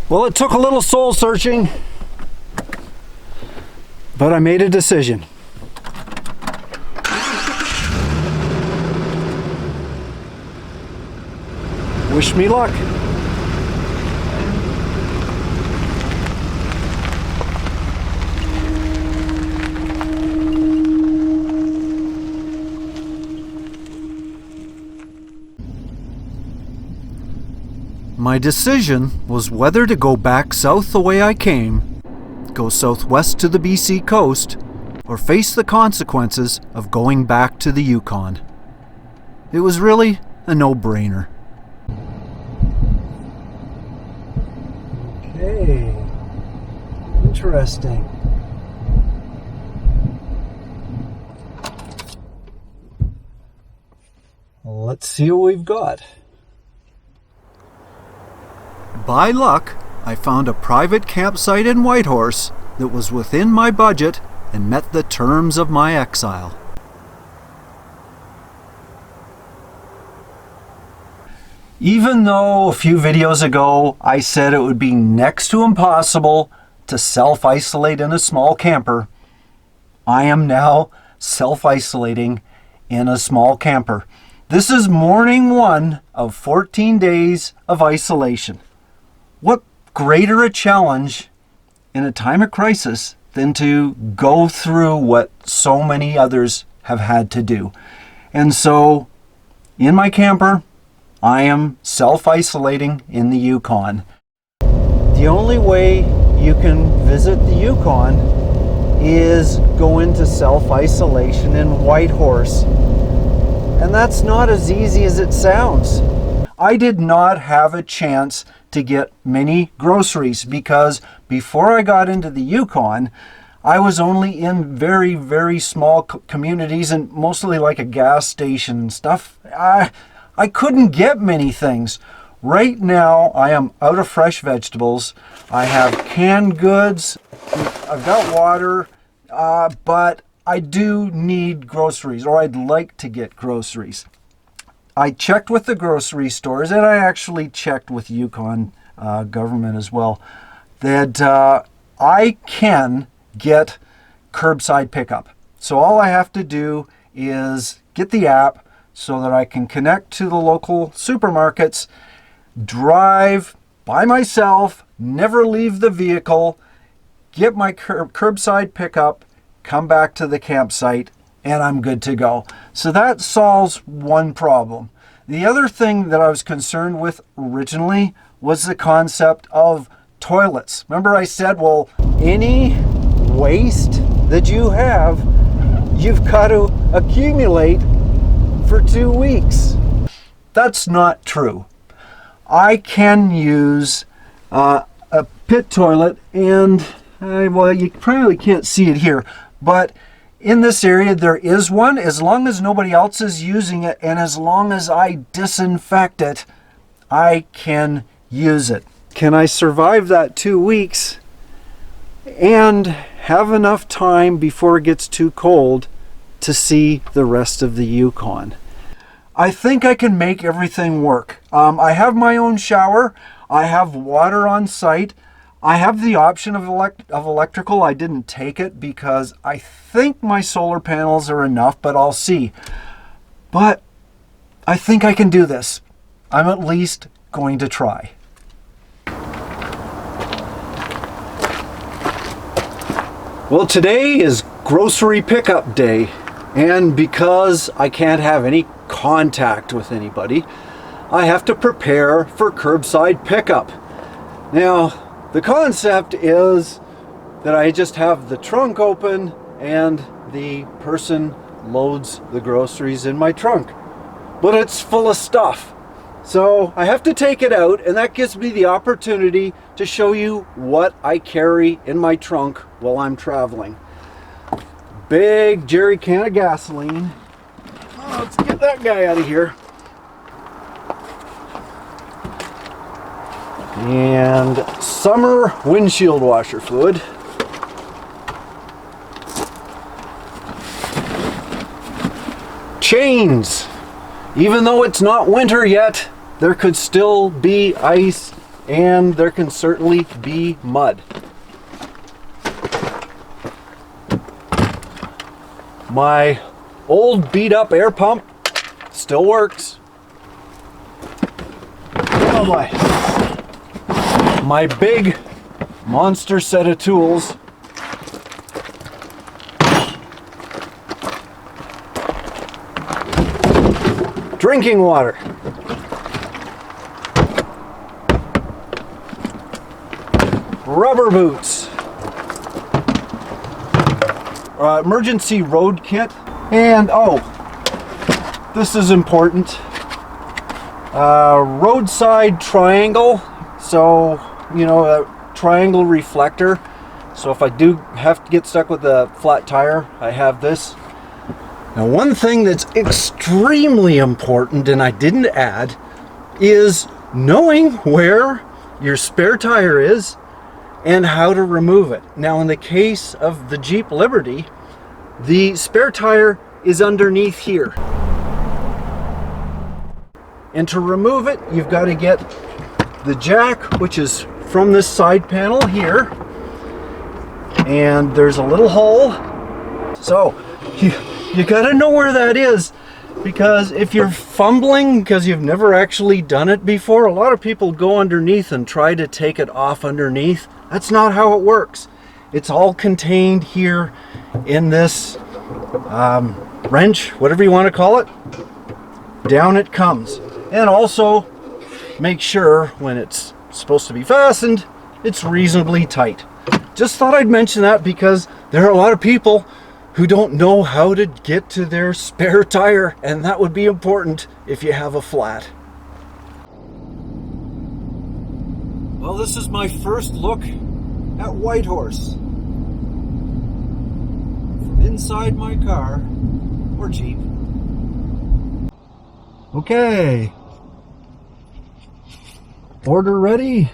Well, it took a little soul searching, but I made a decision. Wish me luck. My decision was whether to go back south the way I came, go southwest to the BC coast, or face the consequences of going back to the Yukon. It was really a no-brainer. Okay, interesting. Let's see what we've got. By luck, I found a private campsite in Whitehorse that was within my budget and met the terms of my exile. Even though a few videos ago I said it would be next to impossible to self-isolate in a small camper, I am now self-isolating in a small camper. This is morning 1 of 14 days of isolation. What greater a challenge in a time of crisis than to go through what so many others have had to do. And so, in my camper, I am self-isolating in the Yukon. The only way you can visit the Yukon is go into self-isolation in Whitehorse. And that's not as easy as it sounds. I did not have a chance to get many groceries because before I got into the Yukon, I was only in very, very small communities and mostly like a gas station and stuff. I couldn't get many things. Right now, I am out of fresh vegetables. I have canned goods. I've got water, but I do need groceries, or I'd like to get groceries. I checked with the grocery stores, and I actually checked with Yukon government as well, that I can get curbside pickup. So all I have to do is get the app so that I can connect to the local supermarkets, drive by myself, never leave the vehicle, get my curbside pickup, come back to the campsite, and I'm good to go. So that solves one problem. The other thing that I was concerned with originally was the concept of toilets. Remember I said, well, any waste that you have, you've got to accumulate for 2 weeks. That's not true. I can use a pit toilet, and well, you probably can't see it here, but in this area there is one. As long as nobody else is using it and as long as I disinfect it, I can use it. Can I survive that 2 weeks and have enough time before it gets too cold to see the rest of the Yukon? I think I can make everything work. I have my own shower. I have water on site. I have the option of electrical. I didn't take it because I think my solar panels are enough, but I'll see. But I think I can do this. I'm at least going to try. Well, today is grocery pickup day, and because I can't have any contact with anybody, I have to prepare for curbside pickup. Now, the concept is that I just have the trunk open and the person loads the groceries in my trunk. But it's full of stuff. So I have to take it out, and that gives me the opportunity to show you what I carry in my trunk while I'm traveling. Big jerry can of gasoline. Oh, let's get that guy out of here. And summer windshield washer fluid. Chains. Even though it's not winter yet, there could still be ice and there can certainly be mud. My old beat up air pump still works. Oh boy. My big monster set of tools. Drinking water. Rubber boots. Emergency road kit. And oh, this is important. Roadside triangle. So, you know, a triangle reflector. So if I do have to get stuck with a flat tire, I have this. Now, one thing that's extremely important, and I didn't add, is knowing where your spare tire is and how to remove it. Now, in the case of the Jeep Liberty, the spare tire is underneath here. And to remove it, you've got to get the jack, which is from this side panel here. And there's a little hole. So, you gotta know where that is, because if you're fumbling because you've never actually done it before, a lot of people go underneath and try to take it off underneath. That's not how it works. It's all contained here in this wrench, whatever you want to call it. Down it comes. And also make sure when it's supposed to be fastened, it's reasonably tight. Just thought I'd mention that because there are a lot of people who don't know how to get to their spare tire, and that would be important if you have a flat. Well, this is my first look at Whitehorse from inside my car or Jeep. Okay, order ready.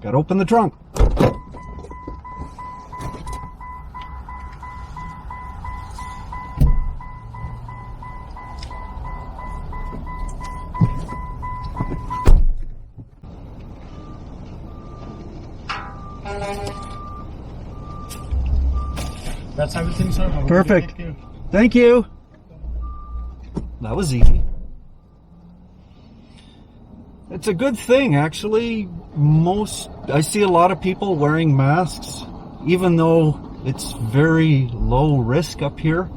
Gotta open the trunk. That's everything, sir. Perfect. Thank you. That was easy. It's a good thing, actually. I see a lot of people wearing masks, even though it's very low risk up here.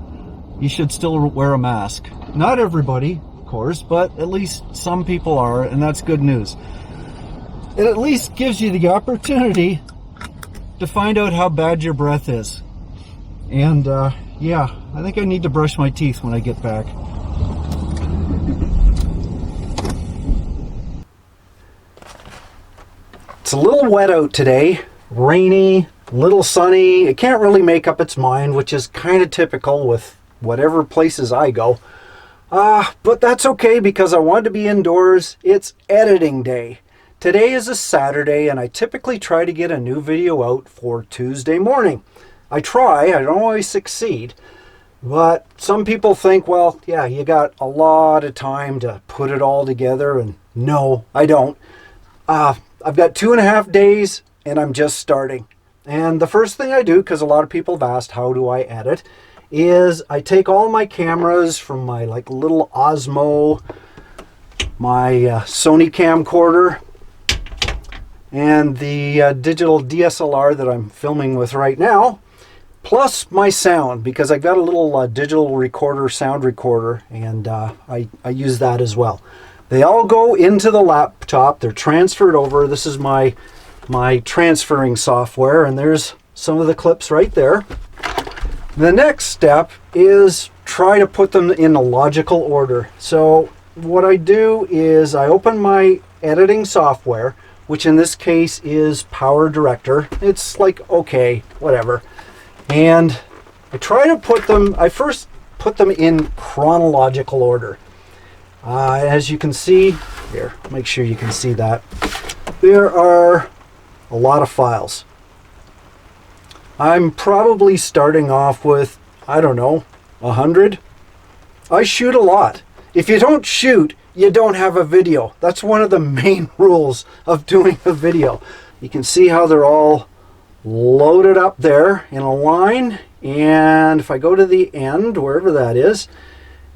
You should still wear a mask. Not everybody, of course, but at least some people are, and that's good news. It at least gives you the opportunity to find out how bad your breath is. And yeah, I think I need to brush my teeth when I get back. It's a little wet out today, rainy, a little sunny. It can't really make up its mind, which is kind of typical with whatever places I go. But that's okay because I wanted to be indoors. It's editing day. Today is a Saturday, and I typically try to get a new video out for Tuesday morning. I don't always succeed, but some people think, well, yeah, you got a lot of time to put it all together, and no, I don't. I've got 2.5 days, and I'm just starting. And the first thing I do, because a lot of people have asked, how do I edit, is I take all my cameras from my little Osmo, my Sony camcorder, and the digital DSLR that I'm filming with right now, plus my sound, because I got a little digital recorder, sound recorder, and I use that as well. They all go into the laptop. They're transferred over. This is my transferring software, and there's some of the clips right there. The next step is try to put them in a logical order. So what I do is I open my editing software, which in this case is Power Director. It's like, okay, whatever. And I first put them in chronological order. As you can see, here, make sure you can see that. There are a lot of files. I'm probably starting off with, I don't know, 100. I shoot a lot. If you don't shoot, you don't have a video. That's one of the main rules of doing a video. You can see how they're all loaded up there in a line, and if I go to the end, wherever that is,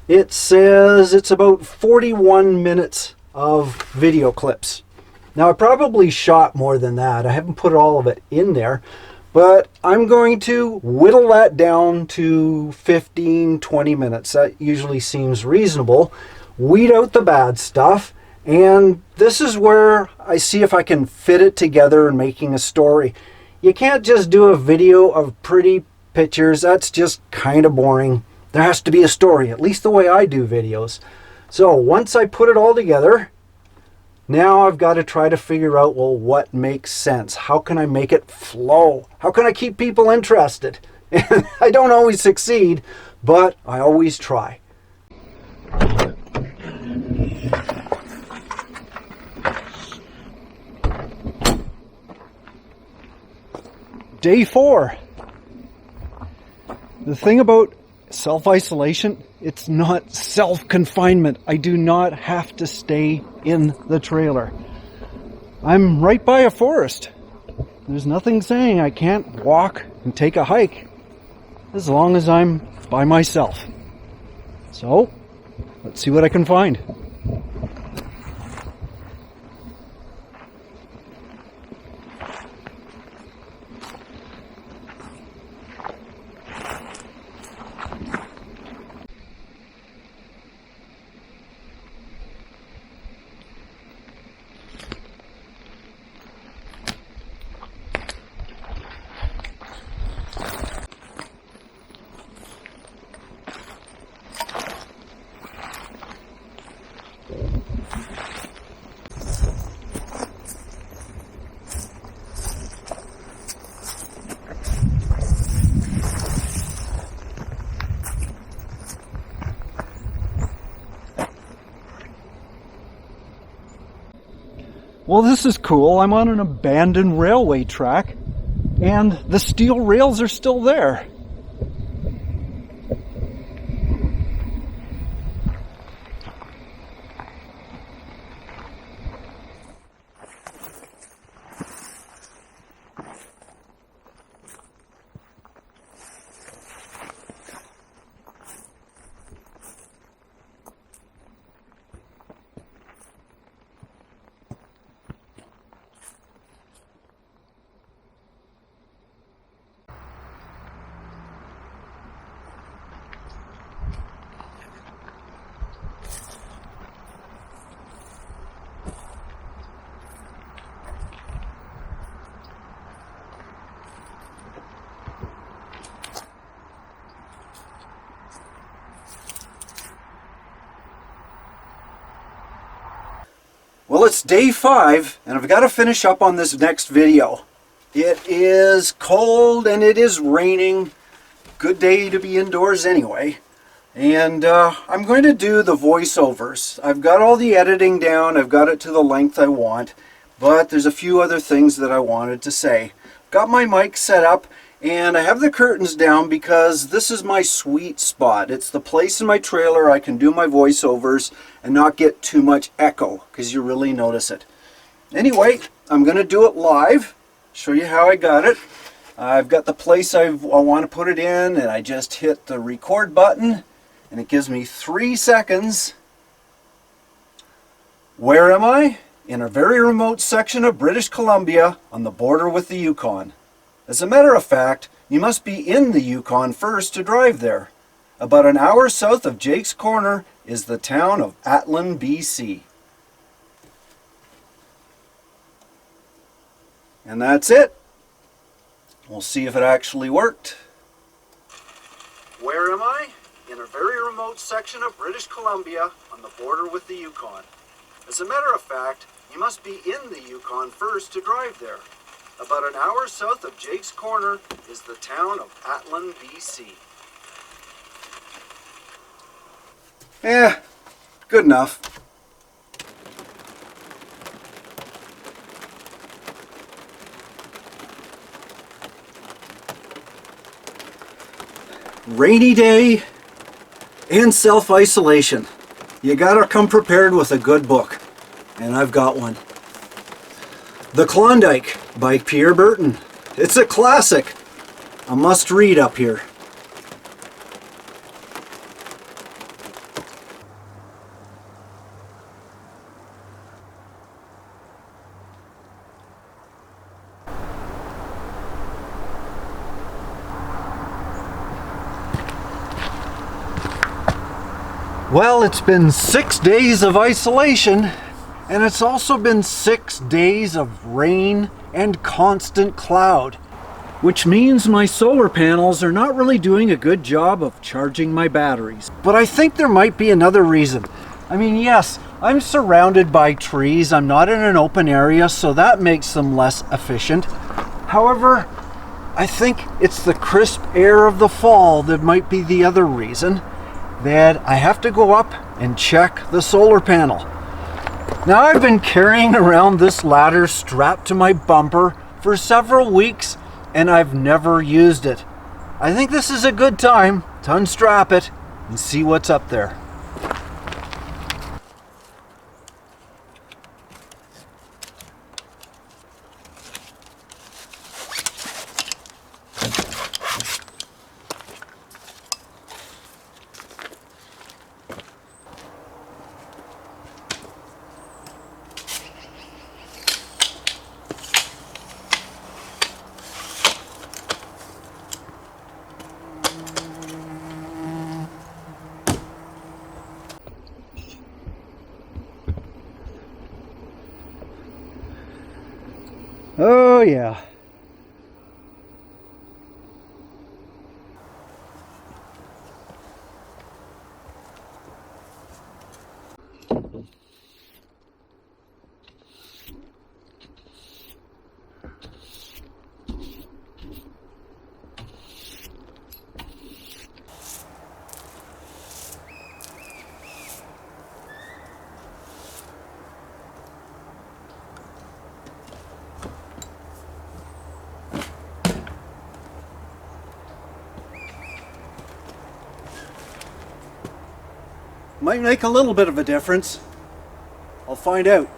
it says it's about 41 minutes of video clips. Now, I probably shot more than that. I haven't put all of it in there, but I'm going to whittle that down to 15, 20 minutes. That usually seems reasonable. Weed out the bad stuff, and this is where I see if I can fit it together in making a story. You can't just do a video of pretty pictures. That's just kind of boring. There has to be a story, at least the way I do videos. So once I put it all together, now I've got to try to figure out, well, what makes sense? How can I make it flow? How can I keep people interested? And I don't always succeed, but I always try. Day 4. The thing about self-isolation, it's not self-confinement. I do not have to stay in the trailer. I'm right by a forest. There's nothing saying I can't walk and take a hike as long as I'm by myself. So, let's see what I can find. Well, this is cool. I'm on an abandoned railway track, and the steel rails are still there. Well, it's day 5, and I've got to finish up on this next video. It is cold and it is raining. Good day to be indoors anyway. And I'm going to do the voiceovers. I've got all the editing down. I've got it to the length I want. But there's a few other things that I wanted to say. Got my mic set up, and I have the curtains down because this is my sweet spot. It's the place in my trailer I can do my voiceovers and not get too much echo, because you really notice it. Anyway, I'm going to do it live, show you how I got it. I've got the place I want to put it in, and I just hit the record button, and it gives me 3 seconds. Where am I? In a very remote section of British Columbia on the border with the Yukon. As a matter of fact, you must be in the Yukon first to drive there. About an hour south of Jake's Corner is the town of Atlin, BC. And that's it. We'll see if it actually worked. Where am I? In a very remote section of British Columbia on the border with the Yukon. As a matter of fact, you must be in the Yukon first to drive there. About an hour south of Jake's Corner is the town of Atlin, BC. Good enough. Rainy day and self-isolation. you gotta come prepared with a good book. And I've got one. The Klondike by Pierre Berton. It's a classic. A must read up here. Well, it's been 6 days of isolation, and it's also been 6 days of rain and constant cloud, which means my solar panels are not really doing a good job of charging my batteries. But I think there might be another reason. I mean, yes, I'm surrounded by trees. I'm not in an open area, so that makes them less efficient. However, I think it's the crisp air of the fall that might be the other reason that I have to go up and check the solar panel. Now, I've been carrying around this ladder strapped to my bumper for several weeks, and I've never used it. I think this is a good time to unstrap it and see what's up there. Oh yeah. Might make a little bit of a difference. I'll find out.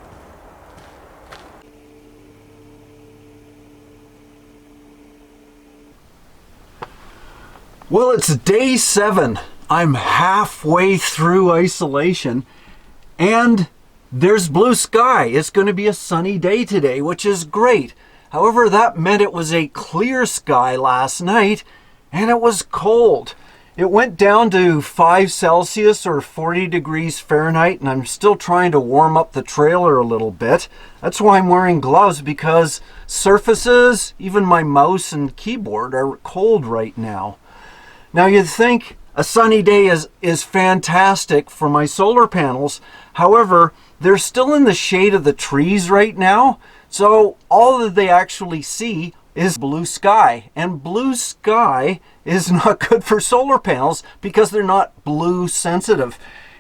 Well, it's day 7. I'm halfway through isolation, and there's blue sky. It's going to be a sunny day today, which is great. However, that meant it was a clear sky last night, and it was cold. It went down to 5 Celsius or 40 degrees Fahrenheit, and I'm still trying to warm up the trailer a little bit. That's why I'm wearing gloves, because surfaces, even my mouse and keyboard, are cold right now. Now, you'd think a sunny day is fantastic for my solar panels. However, they're still in the shade of the trees right now, so all that they actually see is blue sky. And blue sky is not good for solar panels because they're not blue sensitive.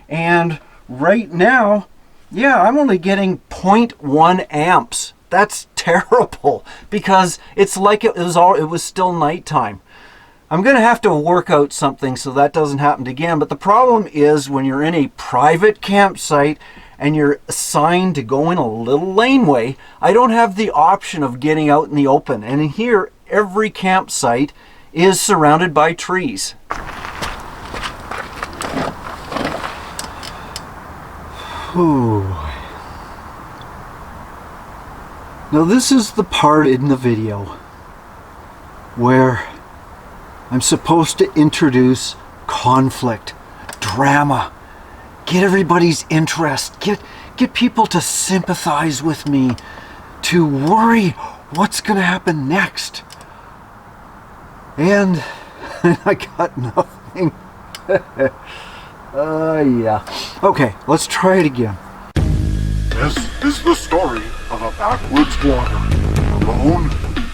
And right now, yeah, I'm only getting 0.1 amps. That's terrible because it's like it was still nighttime. I'm going to have to work out something so that doesn't happen again. But the problem is when you're in a private campsite and you're assigned to go in a little laneway, I don't have the option of getting out in the open. And here, every campsite is surrounded by trees. Whew. Now this is the part in the video where I'm supposed to introduce conflict, drama, get everybody's interest, get people to sympathize with me, to worry what's going to happen next. And I got nothing. Yeah. Okay, let's try it again. This is the story of a backwoods wanderer. Alone,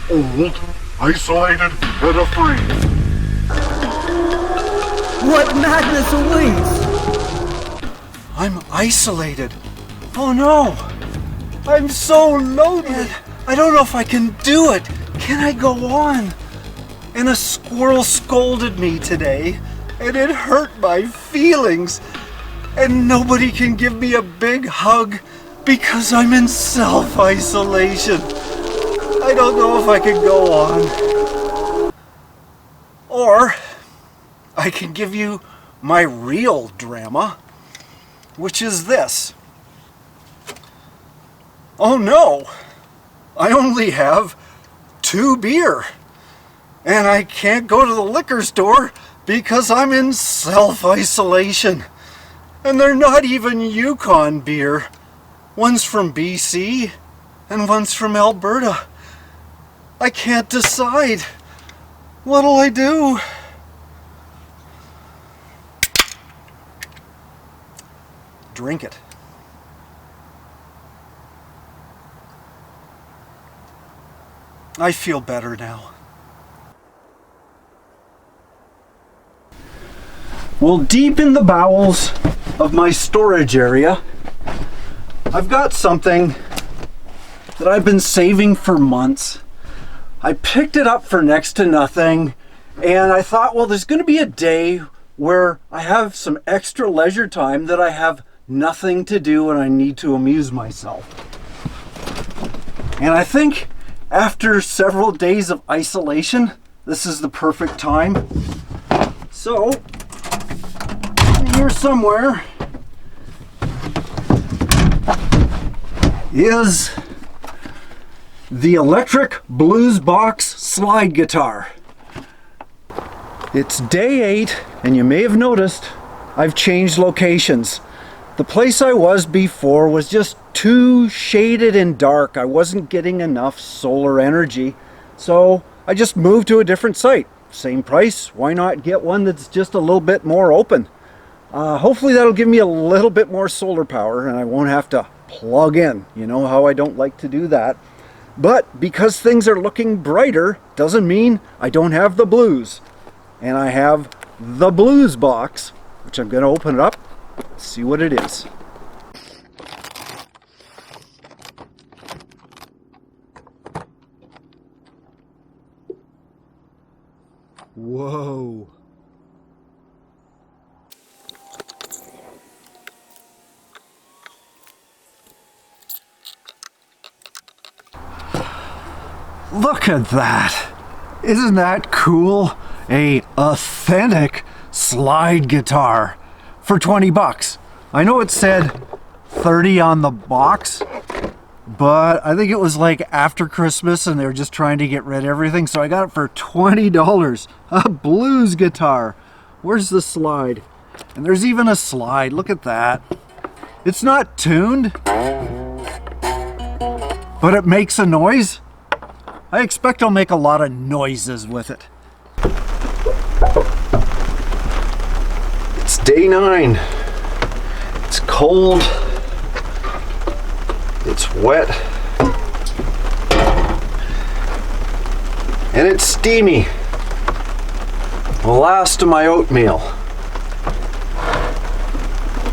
old, isolated, and afraid. What madness awaits? I'm isolated. Oh no! I'm so loaded. I don't know if I can do it. Can I go on? And a squirrel scolded me today, and it hurt my feelings. and nobody can give me a big hug because I'm in self-isolation. I don't know if I can go on. Or I can give you my real drama, which is this. Oh no, I only have 2 beer, and I can't go to the liquor store because I'm in self-isolation. And they're not even Yukon beer. One's from BC and one's from Alberta. I can't decide. What'll I do? Drink it. I feel better now. Well, deep in the bowels of my storage area, I've got something that I've been saving for months. I picked it up for next to nothing, and I thought, well, there's going to be a day where I have some extra leisure time that I have nothing to do and I need to amuse myself. And I think after several days of isolation, this is the perfect time. So, here somewhere is the electric blues box slide guitar. It's day 8, and you may have noticed I've changed locations. The place I was before was just too shaded and dark. I wasn't getting enough solar energy, so I just moved to a different site. Same price, why not get one that's just a little bit more open? Hopefully that'll give me a little bit more solar power and I won't have to plug in. You know how I don't like to do that. But because things are looking brighter doesn't mean I don't have the blues. And I have the blues box, which I'm going to open it up, see what it is. Whoa. Look at that! Isn't that cool? A authentic slide guitar for 20 bucks. I know it said 30 on the box, but I think it was like after Christmas and they were just trying to get rid of everything, so I got it for $20. A blues guitar. Where's the slide? And there's even a slide. Look at that. It's not tuned, but it makes a noise. I expect I'll make a lot of noises with it. It's day 9. It's cold. It's wet. And it's steamy. The last of my oatmeal.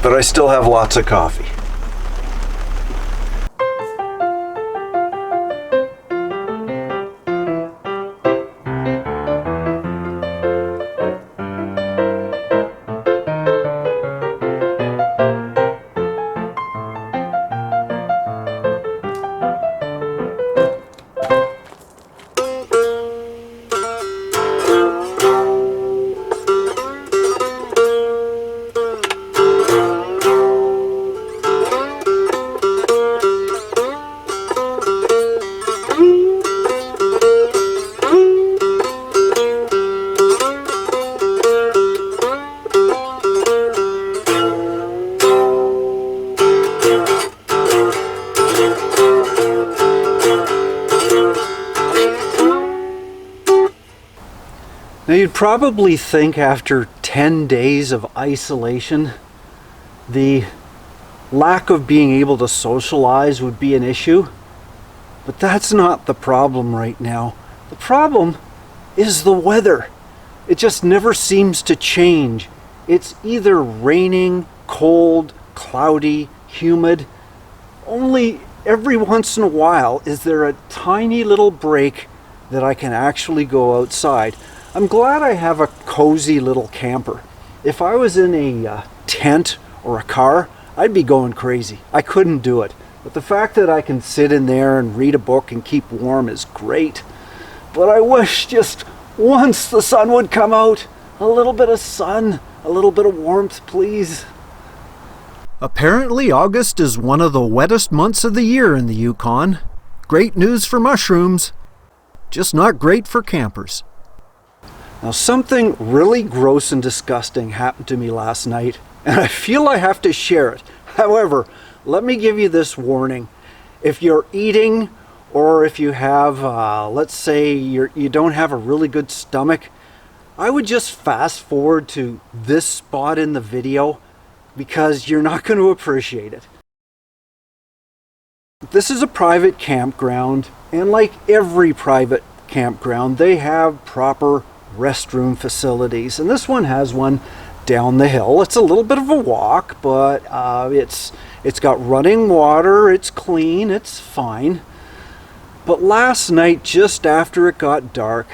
But I still have lots of coffee. Now you'd probably think after 10 days of isolation, the lack of being able to socialize would be an issue, but that's not the problem right now. The problem is the weather. It just never seems to change. It's either raining, cold, cloudy, humid. Only every once in a while is there a tiny little break that I can actually go outside. I'm glad I have a cozy little camper. If I was in a tent or a car, I'd be going crazy. I couldn't do it. But the fact that I can sit in there and read a book and keep warm is great. But I wish just once the sun would come out. A little bit of sun, a little bit of warmth, please. Apparently August is one of the wettest months of the year in the Yukon. Great news for mushrooms, just not great for campers. Now something really gross and disgusting happened to me last night, and I feel I have to share it. However, let me give you this warning. If you're eating, or if you have, let's say you don't have a really good stomach, I would just fast forward to this spot in the video because you're not going to appreciate it. This is a private campground, and like every private campground, they have proper restroom facilities, and this one has one down the hill. It's a little bit of a walk, but it's got running water, it's clean, it's fine. But last night, just after it got dark,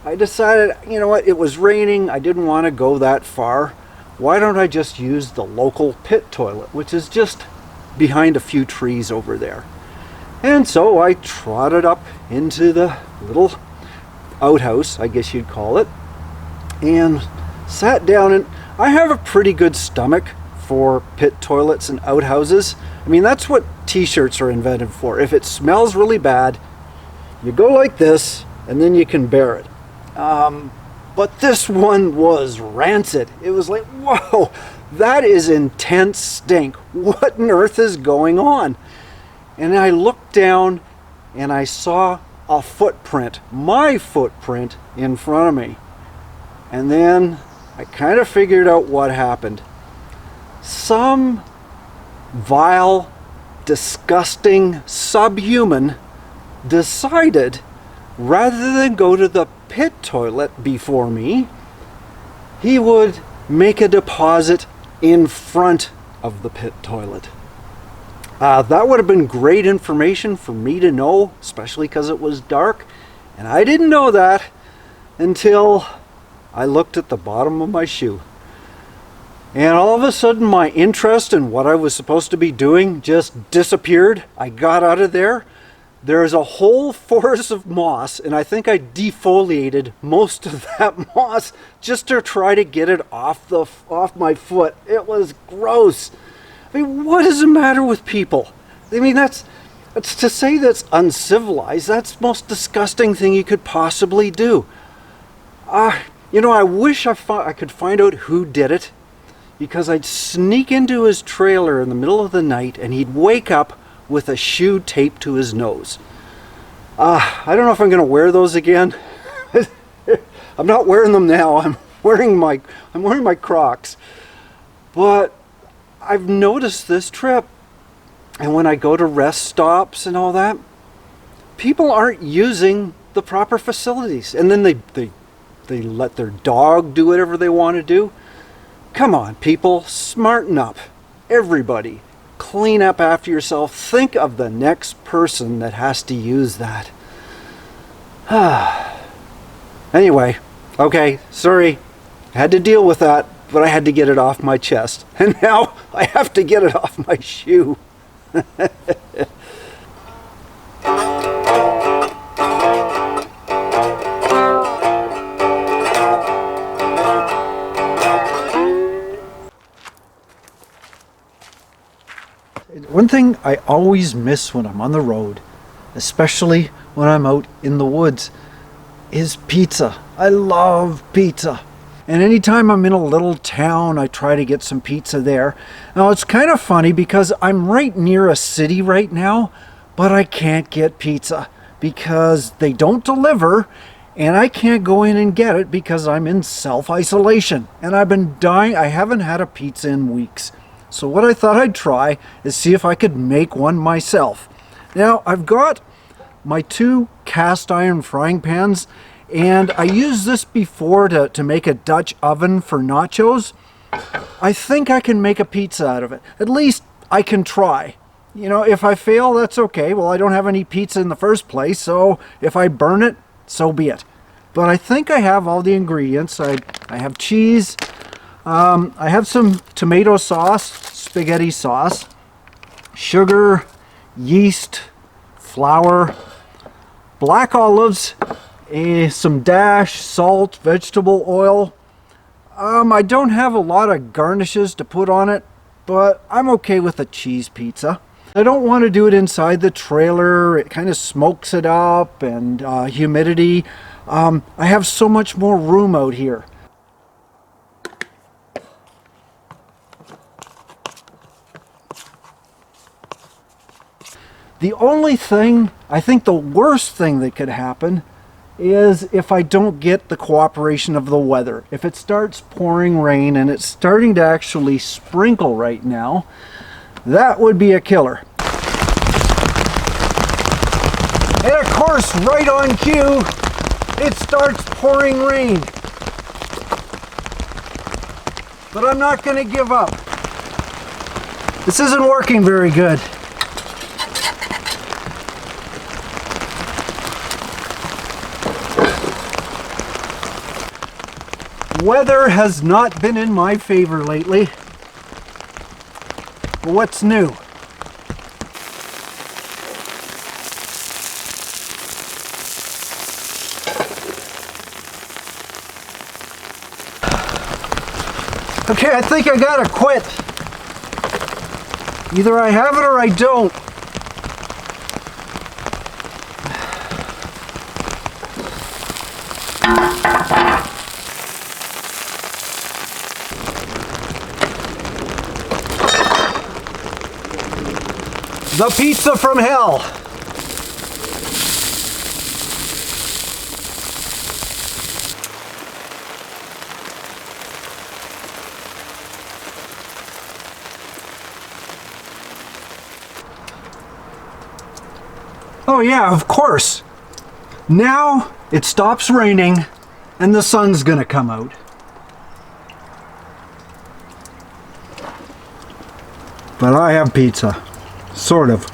I decided, you know what, it was raining, I didn't want to go that far. Why don't I just use the local pit toilet, which is just behind a few trees over there. And so I trotted up into the little outhouse, I guess you'd call it, and sat down, and I have a pretty good stomach for pit toilets and outhouses. I mean, that's what t-shirts are invented for. If it smells really bad, you go like this and then you can bear it. But this one was rancid. It was like, whoa, that is intense stink. What on earth is going on? And I looked down and I saw a footprint, my footprint, in front of me. And then I kind of figured out what happened. Some vile, disgusting subhuman decided, rather than go to the pit toilet before me, he would make a deposit in front of the pit toilet. That would have been great information for me to know, especially because it was dark, and I didn't know that until I looked at the bottom of my shoe. And all of a sudden my interest in what I was supposed to be doing just disappeared. I got out of there. There's a whole forest of moss, and I think I defoliated most of that moss just to try to get it off my foot. It was gross. I mean, what is the matter with people? I mean, that's to say that's uncivilized. That's the most disgusting thing you could possibly do. You know, I wish I could find out who did it, because I'd sneak into his trailer in the middle of the night and he'd wake up with a shoe taped to his nose. I don't know if I'm going to wear those again. I'm not wearing them now. I'm wearing my Crocs. But I've noticed this trip, and when I go to rest stops and all that, people aren't using the proper facilities, and then they let their dog do whatever they want to do. Come on, people, smarten up. Everybody, clean up after yourself. Think of the next person that has to use that. Anyway, okay, sorry. I had to deal with that, but I had to get it off my chest. And now I have to get it off my shoe. One thing I always miss when I'm on the road, especially when I'm out in the woods, is pizza. I love pizza. And anytime I'm in a little town, I try to get some pizza there. Now, it's kind of funny because I'm right near a city right now, but I can't get pizza because they don't deliver, and I can't go in and get it because I'm in self-isolation. And I've been dying. I haven't had a pizza in weeks. So what I thought I'd try is see if I could make one myself. Now, I've got my 2 cast iron frying pans, and I used this before to make a Dutch oven for nachos. I think I can make a pizza out of it. At least I can try. You know, if I fail, that's okay. Well, I don't have any pizza in the first place, so if I burn it, so be it. But I think I have all the ingredients. I have cheese. I have some tomato sauce, spaghetti sauce, sugar, yeast, flour, black olives, some dash, salt, vegetable oil. I don't have a lot of garnishes to put on it, but I'm okay with a cheese pizza. I don't want to do it inside the trailer. It kind of smokes it up, and humidity. I have so much more room out here. The only thing, I think the worst thing that could happen is if I don't get the cooperation of the weather. If it starts pouring rain, and it's starting to actually sprinkle right now, that would be a killer. And of course, right on cue, it starts pouring rain. But I'm not going to give up. This isn't working very good. Weather has not been in my favor lately. But what's new? Okay, I think I gotta quit. Either I have it or I don't. The pizza from hell. Oh yeah, of course. Now it stops raining and the sun's gonna come out. But I have pizza. Sort of.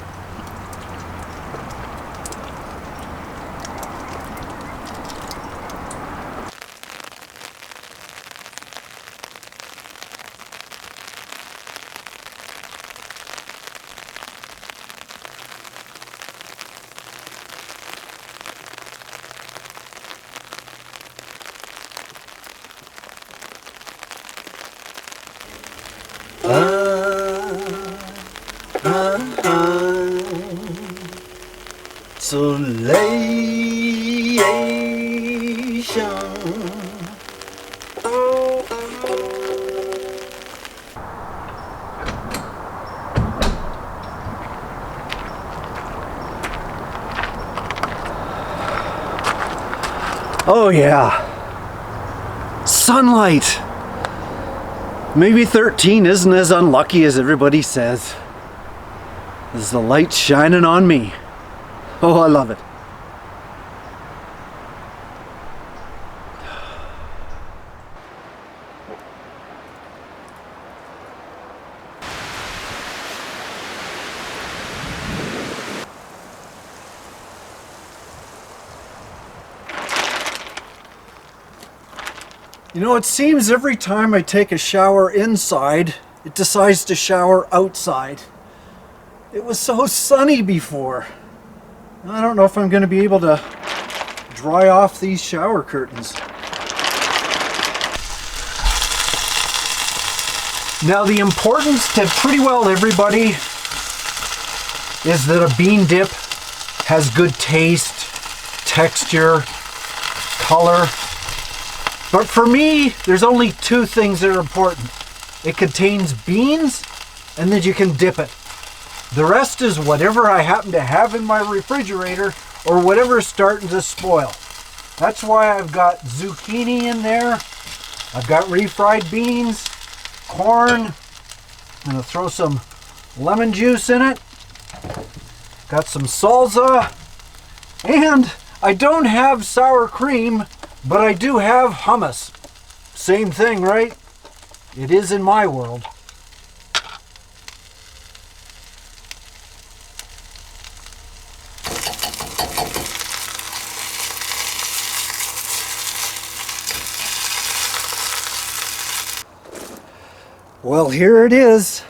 Oh yeah, sunlight. Maybe 13 isn't as unlucky as everybody says. There's the light shining on me. Oh, I love it. You know, it seems every time I take a shower inside, it decides to shower outside. It was so sunny before. I don't know if I'm going to be able to dry off these shower curtains. Now, the importance to pretty well everybody is that a bean dip has good taste, texture, color. But for me, there's only two things that are important. It contains beans, and then you can dip it. The rest is whatever I happen to have in my refrigerator or whatever's starting to spoil. That's why I've got zucchini in there. I've got refried beans, corn. I'm gonna throw some lemon juice in it. Got some salsa. And I don't have sour cream, but I do have hummus. Same thing, right? It is in my world. Well, here it is.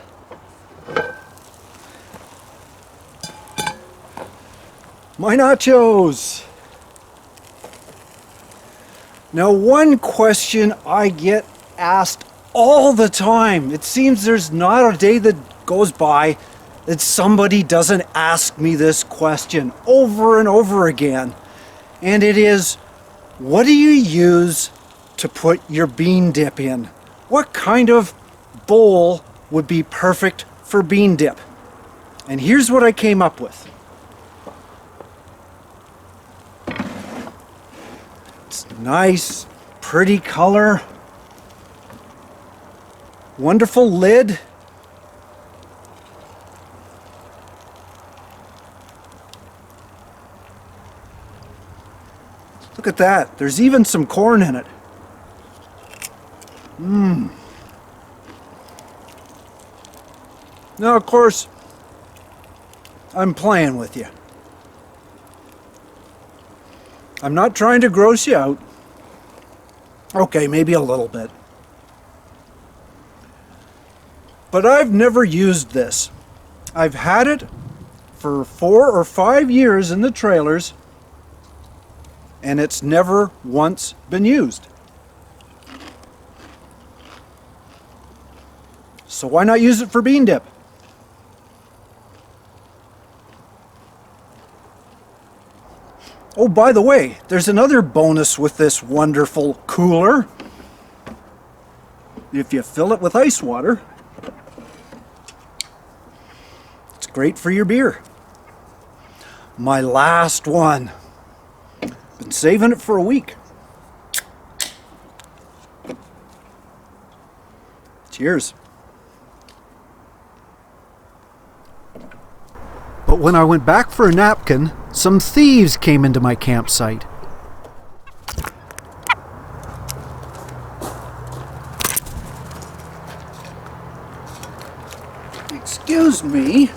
My nachos! Now, one question I get asked all the time. It seems there's not a day that goes by that somebody doesn't ask me this question over and over again. And it is, what do you use to put your bean dip in? What kind of bowl would be perfect for bean dip? And here's what I came up with. It's nice, pretty color, wonderful lid. Look at that. There's even some corn in it. Now, of course, I'm playing with you. I'm not trying to gross you out. Okay, maybe a little bit. But I've never used this. I've had it for 4 or 5 years in the trailers, and it's never once been used. So why not use it for bean dip? Oh, by the way, there's another bonus with this wonderful cooler. If you fill it with ice water, it's great for your beer. My last one. Been saving it for a week. Cheers. But when I went back for a napkin, some thieves came into my campsite. Excuse me.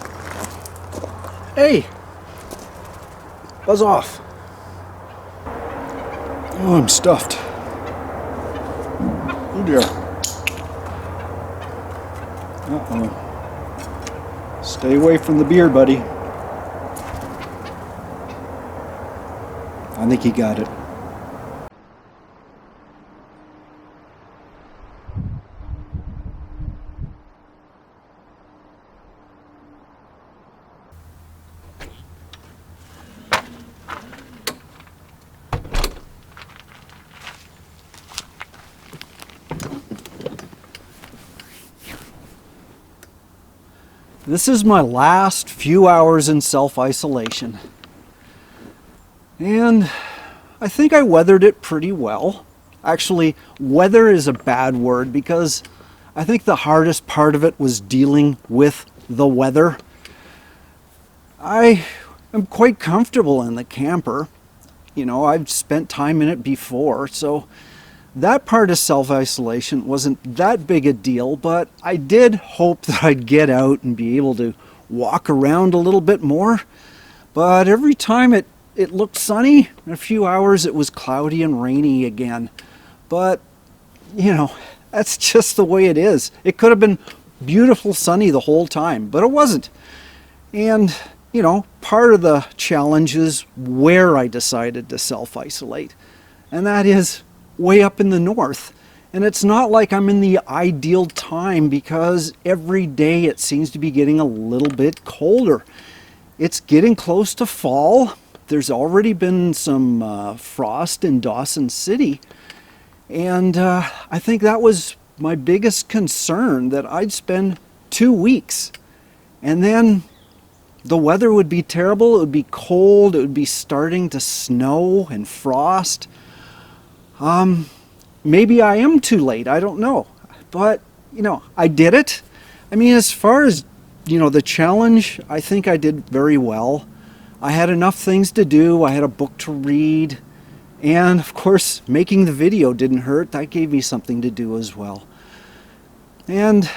Hey, buzz off. Oh, I'm stuffed. Oh dear. Uh-oh. Stay away from the beer, buddy. I think he got it. This is my last few hours in self-isolation. And I think I weathered it pretty well. Actually, weather is a bad word because I think the hardest part of it was dealing with the weather. I am quite comfortable in the camper. You know, I've spent time in it before, so that part of self-isolation wasn't that big a deal, but I did hope that I'd get out and be able to walk around a little bit more. But every time it looked sunny, in a few hours it was cloudy and rainy again. But, you know, that's just the way it is. It could have been beautiful sunny the whole time, but it wasn't. And, you know, part of the challenge is where I decided to self-isolate. And that is way up in the north. And it's not like I'm in the ideal time because every day it seems to be getting a little bit colder. It's getting close to fall. There's already been some frost in Dawson City. And I think that was my biggest concern, that I'd spend 2 weeks. And then the weather would be terrible. It would be cold. It would be starting to snow and frost. Maybe I am too late. I don't know. But, you know, I did it. I mean, as far as, you know, the challenge, I think I did very well. I had enough things to do. I had a book to read. And, of course, making the video didn't hurt. That gave me something to do as well. And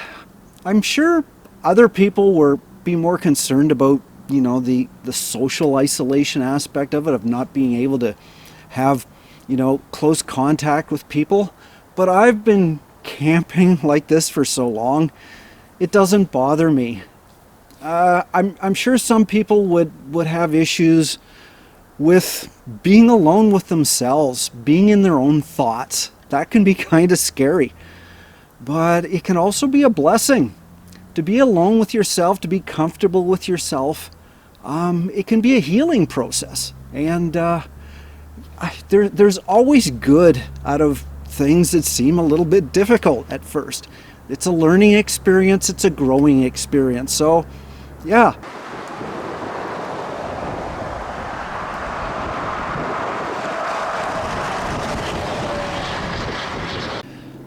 I'm sure other people were be more concerned about, you know, the social isolation aspect of it, of not being able to have, you know, close contact with people. But I've been camping like this for so long, it doesn't bother me. I'm sure some people would have issues with being alone with themselves, being in their own thoughts. That can be kind of scary, but it can also be a blessing to be alone with yourself, to be comfortable with yourself. It can be a healing process, and there's always good out of things that seem a little bit difficult at first. It's a learning experience, it's a growing experience. So, yeah.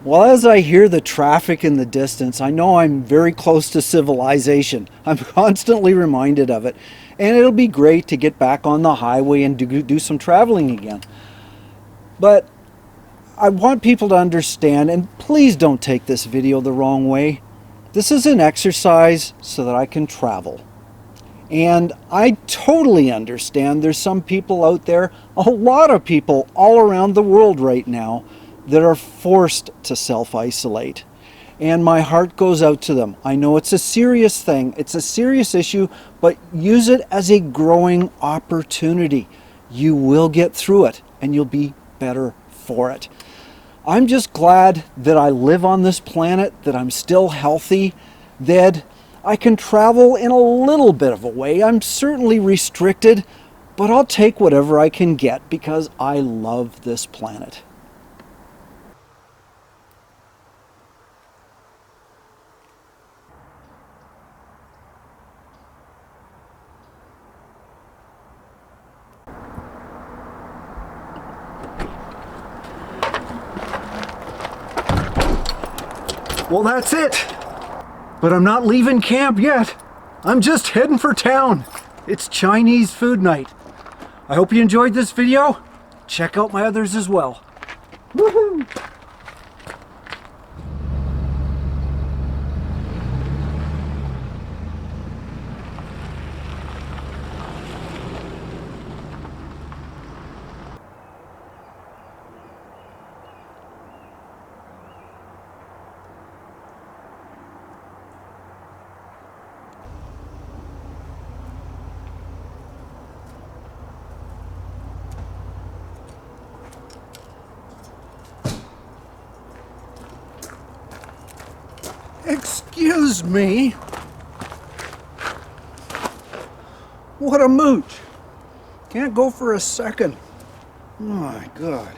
Well, as I hear the traffic in the distance, I know I'm very close to civilization. I'm constantly reminded of it. And it'll be great to get back on the highway and do some traveling again. But I want people to understand, and please don't take this video the wrong way. This is an exercise so that I can travel. And I totally understand there's some people out there, a lot of people all around the world right now, that are forced to self-isolate. And my heart goes out to them. I know it's a serious thing, it's a serious issue, but use it as a growing opportunity. You will get through it, and you'll be better for it. I'm just glad that I live on this planet, that I'm still healthy, that I can travel in a little bit of a way. I'm certainly restricted, but I'll take whatever I can get because I love this planet. Well, that's it. But I'm not leaving camp yet. I'm just heading for town. It's Chinese food night. I hope you enjoyed this video. Check out my others as well. Woohoo! Excuse me. What a mooch. Can't go for a second. Oh my God.